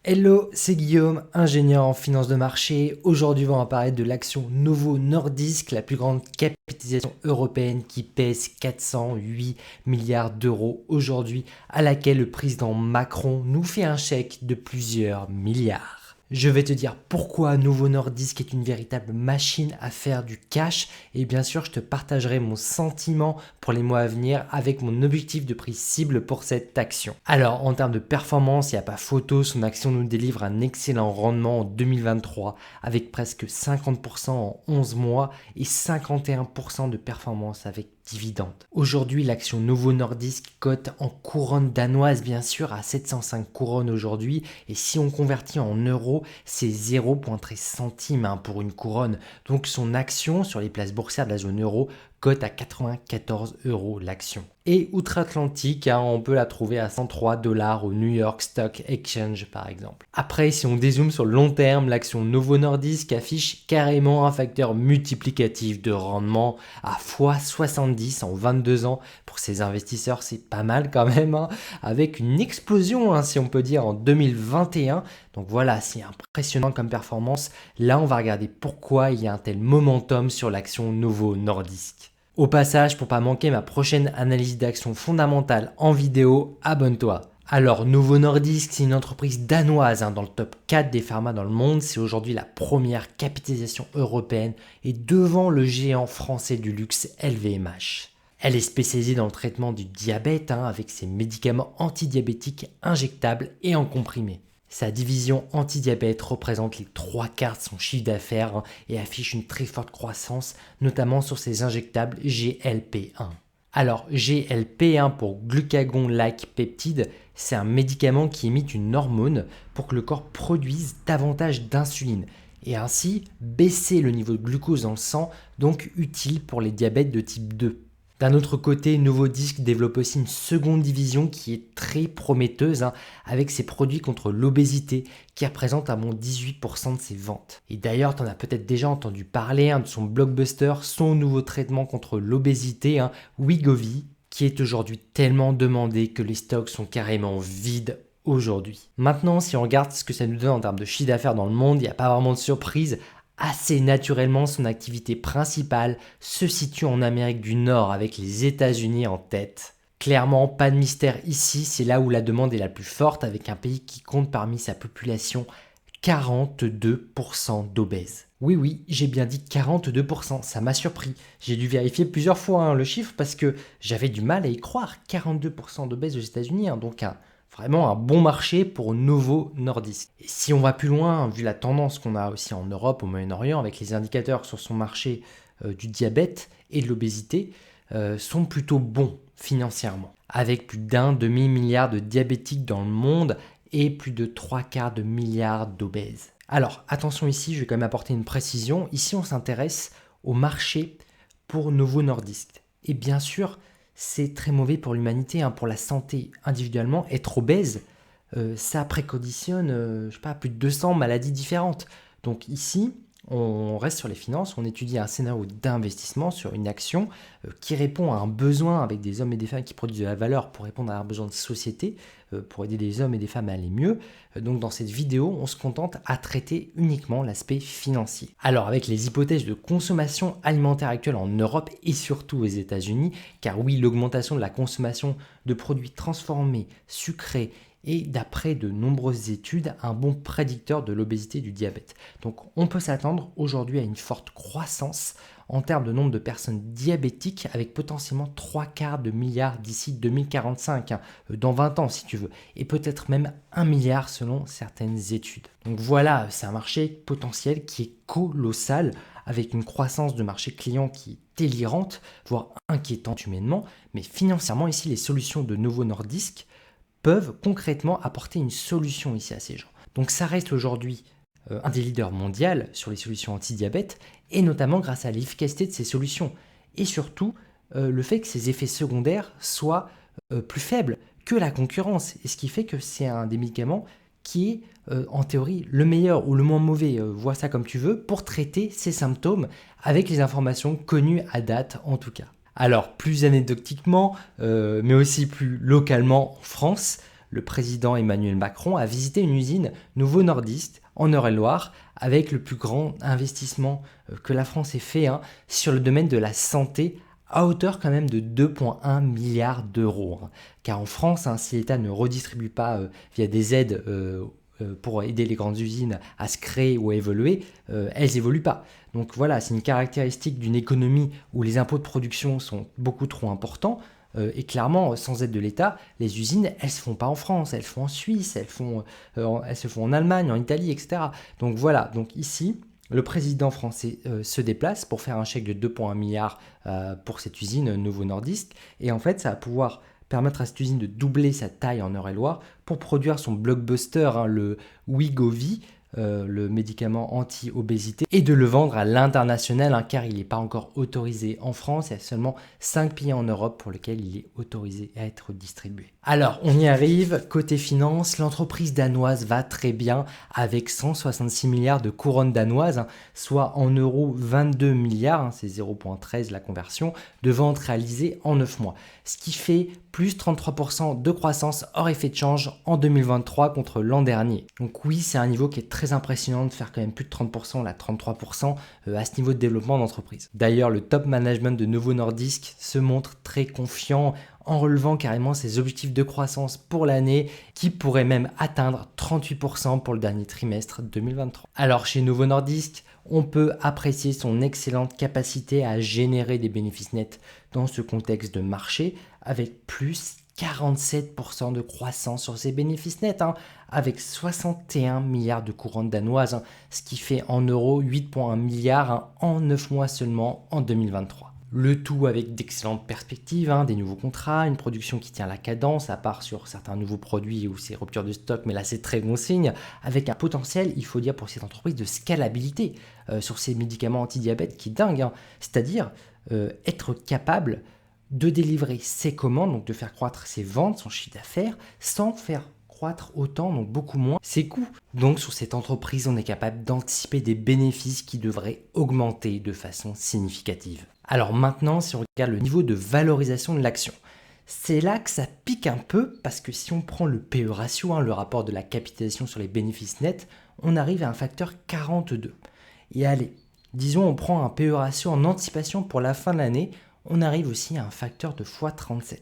Hello, c'est Guillaume, ingénieur en finance de marché. Aujourd'hui, on va parler de l'action Novo Nordisk, la plus grande capitalisation européenne qui pèse 408 milliards d'euros aujourd'hui, à laquelle le président Macron nous fait un chèque de plusieurs milliards. Je vais te dire pourquoi Novo Nordisk est une véritable machine à faire du cash et bien sûr je te partagerai mon sentiment pour les mois à venir avec mon objectif de prix cible pour cette action. Alors en termes de performance, il n'y a pas photo, son action nous délivre un excellent rendement en 2023 avec presque 50% en 11 mois et 51% de performance avec dividende. Aujourd'hui, l'action Novo Nordisk cote en couronne danoise bien sûr à 705 couronnes aujourd'hui et si on convertit en euros, c'est 0,13 centimes pour une couronne. Donc son action sur les places boursières de la zone euro cote à 94 euros l'action. Et outre-Atlantique, on peut la trouver à 103 $ au New York Stock Exchange par exemple. Après, si on dézoome sur le long terme, l'action Novo Nordisk affiche carrément un facteur multiplicatif de rendement à x70 en 22 ans. Pour ces investisseurs, c'est pas mal quand même, avec une explosion, si on peut dire, en 2021. Donc voilà, c'est impressionnant comme performance. Là, on va regarder pourquoi il y a un tel momentum sur l'action Novo Nordisk. Au passage, pour pas manquer ma prochaine analyse d'action fondamentale en vidéo, abonne-toi. Alors, Novo Nordisk, c'est une entreprise danoise dans le top 4 des pharma dans le monde. C'est aujourd'hui la première capitalisation européenne et devant le géant français du luxe LVMH. Elle est spécialisée dans le traitement du diabète avec ses médicaments antidiabétiques injectables et en comprimés. Sa division anti-diabète représente les 3/4 de son chiffre d'affaires et affiche une très forte croissance, notamment sur ses injectables GLP-1. Alors, GLP-1 pour glucagon-like peptide, c'est un médicament qui imite une hormone pour que le corps produise davantage d'insuline et ainsi baisser le niveau de glucose dans le sang, donc utile pour les diabètes de type 2. D'un autre côté, Novo Nordisk développe aussi une seconde division qui est très prometteuse avec ses produits contre l'obésité qui représente à moins 18% de ses ventes. Et d'ailleurs, tu en as peut-être déjà entendu parler de son blockbuster, son nouveau traitement contre l'obésité, Wegovy, qui est aujourd'hui tellement demandé que les stocks sont carrément vides aujourd'hui. Maintenant, si on regarde ce que ça nous donne en termes de chiffre d'affaires dans le monde, il n'y a pas vraiment de surprise. Assez naturellement, son activité principale se situe en Amérique du Nord avec les États-Unis en tête. Clairement, pas de mystère ici, c'est là où la demande est la plus forte avec un pays qui compte parmi sa population 42% d'obèses. Oui, j'ai bien dit 42%, ça m'a surpris. J'ai dû vérifier plusieurs fois le chiffre parce que j'avais du mal à y croire. 42% d'obèses aux États-Unis, donc vraiment un bon marché pour Novo Nordisk. Et si on va plus loin, vu la tendance qu'on a aussi en Europe, au Moyen-Orient, avec les indicateurs sur son marché du diabète et de l'obésité, sont plutôt bons financièrement. Avec plus d'un demi-milliard de diabétiques dans le monde et plus de 3/4 de milliards d'obèses. Alors attention ici, je vais quand même apporter une précision. Ici, on s'intéresse au marché pour Novo Nordisk. Et bien sûr, c'est très mauvais pour l'humanité, pour la santé individuellement. Être obèse, ça préconditionne plus de 200 maladies différentes. Donc ici, on reste sur les finances, on étudie un scénario d'investissement sur une action qui répond à un besoin avec des hommes et des femmes qui produisent de la valeur pour répondre à un besoin de société, pour aider des hommes et des femmes à aller mieux. Donc dans cette vidéo, on se contente à traiter uniquement l'aspect financier. Alors avec les hypothèses de consommation alimentaire actuelle en Europe et surtout aux États-Unis, car oui, l'augmentation de la consommation de produits transformés, sucrés, et d'après de nombreuses études, un bon prédicteur de l'obésité et du diabète. Donc on peut s'attendre aujourd'hui à une forte croissance en termes de nombre de personnes diabétiques avec potentiellement 3/4 de milliard d'ici 2045, dans 20 ans si tu veux, et peut-être même 1 milliard selon certaines études. Donc voilà, c'est un marché potentiel qui est colossal avec une croissance de marché client qui est délirante, voire inquiétante humainement, mais financièrement ici les solutions de Novo Nordisk peuvent concrètement apporter une solution ici à ces gens. Donc ça reste aujourd'hui un des leaders mondiaux sur les solutions anti-diabète et notamment grâce à l'efficacité de ces solutions et surtout le fait que ces effets secondaires soient plus faibles que la concurrence et ce qui fait que c'est un des médicaments qui est en théorie le meilleur ou le moins mauvais, vois ça comme tu veux, pour traiter ces symptômes avec les informations connues à date en tout cas. Alors, plus anecdotiquement, mais aussi plus localement en France, le président Emmanuel Macron a visité une usine Novo Nordisk en Eure-et-Loire avec le plus grand investissement que la France ait fait sur le domaine de la santé à hauteur quand même de 2,1 milliards d'euros. Car en France, si l'État ne redistribue pas via des aides pour aider les grandes usines à se créer ou à évoluer, elles n'évoluent pas. Donc voilà, c'est une caractéristique d'une économie où les impôts de production sont beaucoup trop importants. Et clairement, sans aide de l'État, les usines, elles ne se font pas en France, elles se font en Suisse, elles se font en Allemagne, en Italie, etc. Donc voilà, donc ici, le président français se déplace pour faire un chèque de 2,1 milliards pour cette usine Novo Nordisk. Et en fait, ça va pouvoir permettre à cette usine de doubler sa taille en Eure-et-Loire pour produire son blockbuster, le Wegovy, le médicament anti-obésité, et de le vendre à l'international, car il n'est pas encore autorisé en France. Il y a seulement 5 pays en Europe pour lesquels il est autorisé à être distribué. Alors, on y arrive. Côté finance, l'entreprise danoise va très bien avec 166 milliards de couronnes danoises, soit en euros 22 milliards, c'est 0,13 la conversion, de ventes réalisées en 9 mois. Ce qui fait plus 33% de croissance hors effet de change en 2023 contre l'an dernier. Donc oui, c'est un niveau qui est très impressionnant de faire quand même plus de 30%, là 33% à ce niveau de développement d'entreprise. D'ailleurs, le top management de Novo Nordisk se montre très confiant en relevant carrément ses objectifs de croissance pour l'année qui pourraient même atteindre 38% pour le dernier trimestre 2023. Alors chez Novo Nordisk, on peut apprécier son excellente capacité à générer des bénéfices nets dans ce contexte de marché avec plus 47% de croissance sur ses bénéfices nets, avec 61 milliards de couronnes danoises, ce qui fait en euros 8,1 milliards en 9 mois seulement en 2023. Le tout avec d'excellentes perspectives, des nouveaux contrats, une production qui tient la cadence, à part sur certains nouveaux produits ou ces ruptures de stock, mais là c'est très bon signe, avec un potentiel, il faut dire pour cette entreprise, de scalabilité sur ces médicaments anti-diabète qui est dingue, c'est-à-dire être capable de délivrer ses commandes, donc de faire croître ses ventes, son chiffre d'affaires, sans faire croître autant, donc beaucoup moins, ses coûts. Donc sur cette entreprise, on est capable d'anticiper des bénéfices qui devraient augmenter de façon significative. Alors maintenant, si on regarde le niveau de valorisation de l'action, c'est là que ça pique un peu, parce que si on prend le PE ratio, le rapport de la capitalisation sur les bénéfices nets, on arrive à un facteur 42. Et allez, disons on prend un PE ratio en anticipation pour la fin de l'année, on arrive aussi à un facteur de x37.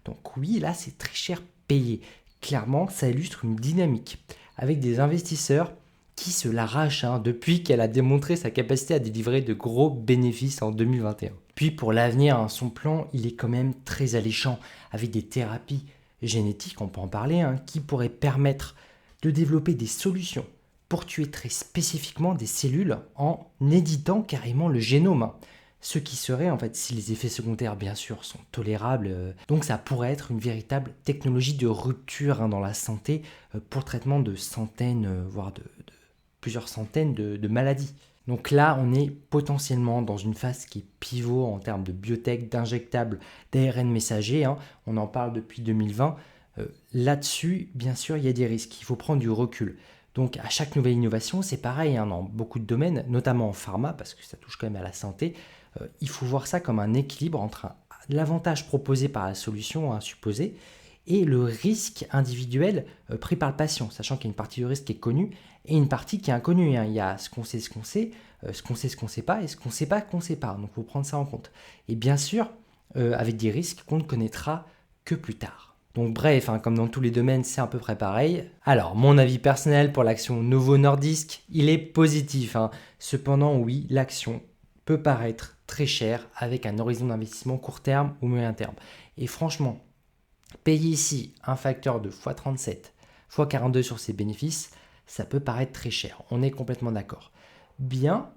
Donc oui, là c'est très cher payé. Clairement, ça illustre une dynamique avec des investisseurs qui se l'arrachent depuis qu'elle a démontré sa capacité à délivrer de gros bénéfices en 2021. Puis pour l'avenir, son plan, il est quand même très alléchant avec des thérapies génétiques, on peut en parler, qui pourraient permettre de développer des solutions pour tuer très spécifiquement des cellules en éditant carrément le génome. Ce qui serait, en fait, si les effets secondaires, bien sûr, sont tolérables, donc ça pourrait être une véritable technologie de rupture dans la santé pour le traitement de centaines, voire de plusieurs centaines de maladies. Donc là, on est potentiellement dans une phase qui est pivot en termes de biotech, d'injectables, d'ARN messager. On en parle depuis 2020. Là-dessus, bien sûr, il y a des risques. Il faut prendre du recul. Donc à chaque nouvelle innovation, c'est pareil dans beaucoup de domaines, notamment en pharma, parce que ça touche quand même à la santé. Il faut voir ça comme un équilibre entre l'avantage proposé par la solution supposée et le risque individuel pris par le patient, sachant qu'il y a une partie du risque qui est connue et une partie qui est inconnue. Il y a ce qu'on sait, ce qu'on sait, ce qu'on sait, ce qu'on ne sait pas, et ce qu'on ne sait pas, qu'on ne sait pas. Donc il faut prendre ça en compte. Et bien sûr, avec des risques qu'on ne connaîtra que plus tard. Donc bref, comme dans tous les domaines, c'est à peu près pareil. Alors, mon avis personnel pour l'action Novo Nordisk, il est positif. Cependant, oui, l'action peut paraître très cher avec un horizon d'investissement court terme ou moyen terme. Et franchement, payer ici un facteur de x37, x42 sur ses bénéfices, ça peut paraître très cher. On est complètement d'accord. Bien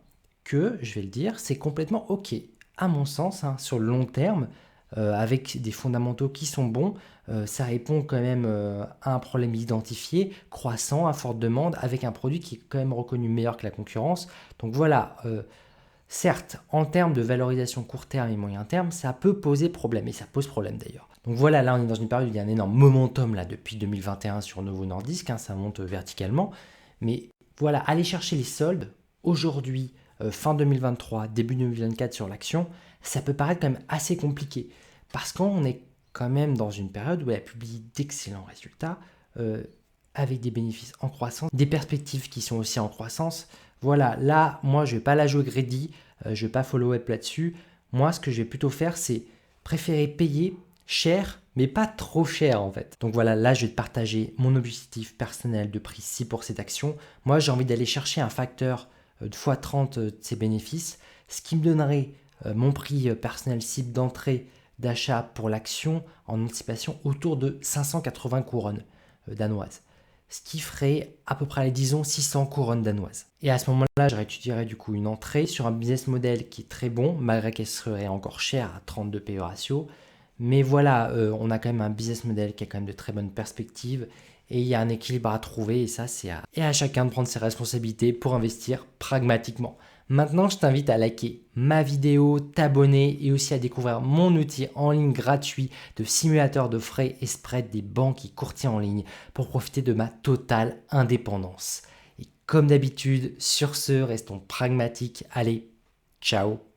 que, je vais le dire, c'est complètement OK. À mon sens, sur le long terme, avec des fondamentaux qui sont bons, ça répond quand même à un problème identifié, croissant, à forte demande, avec un produit qui est quand même reconnu meilleur que la concurrence. Donc voilà, certes, en termes de valorisation court terme et moyen terme, ça peut poser problème, et ça pose problème d'ailleurs. Donc voilà, là on est dans une période où il y a un énorme momentum là, depuis 2021 sur Novo Nordisk, ça monte verticalement. Mais voilà, aller chercher les soldes, aujourd'hui, fin 2023, début 2024 sur l'action, ça peut paraître quand même assez compliqué. Parce qu'on est quand même dans une période où elle publie d'excellents résultats, avec des bénéfices en croissance, des perspectives qui sont aussi en croissance. Voilà, là, moi, je ne vais pas la jouer greedy, je ne vais pas follow up là-dessus. Moi, ce que je vais plutôt faire, c'est préférer payer cher, mais pas trop cher en fait. Donc voilà, là, je vais te partager mon objectif personnel de prix cible pour cette action. Moi, j'ai envie d'aller chercher un facteur de x30 de ses bénéfices, ce qui me donnerait mon prix personnel cible d'entrée d'achat pour l'action en anticipation autour de 580 couronnes danoises. Ce qui ferait à peu près, disons, 600 couronnes danoises. Et à ce moment-là, je réétudierais du coup une entrée sur un business model qui est très bon, malgré qu'elle serait encore chère à 32 PE ratio. Mais voilà, on a quand même un business model qui a quand même de très bonnes perspectives et il y a un équilibre à trouver et ça, c'est à chacun de prendre ses responsabilités pour investir pragmatiquement. Maintenant, je t'invite à liker ma vidéo, t'abonner et aussi à découvrir mon outil en ligne gratuit de simulateur de frais et spread des banques et courtiers en ligne pour profiter de ma totale indépendance. Et comme d'habitude, sur ce, restons pragmatiques. Allez, ciao!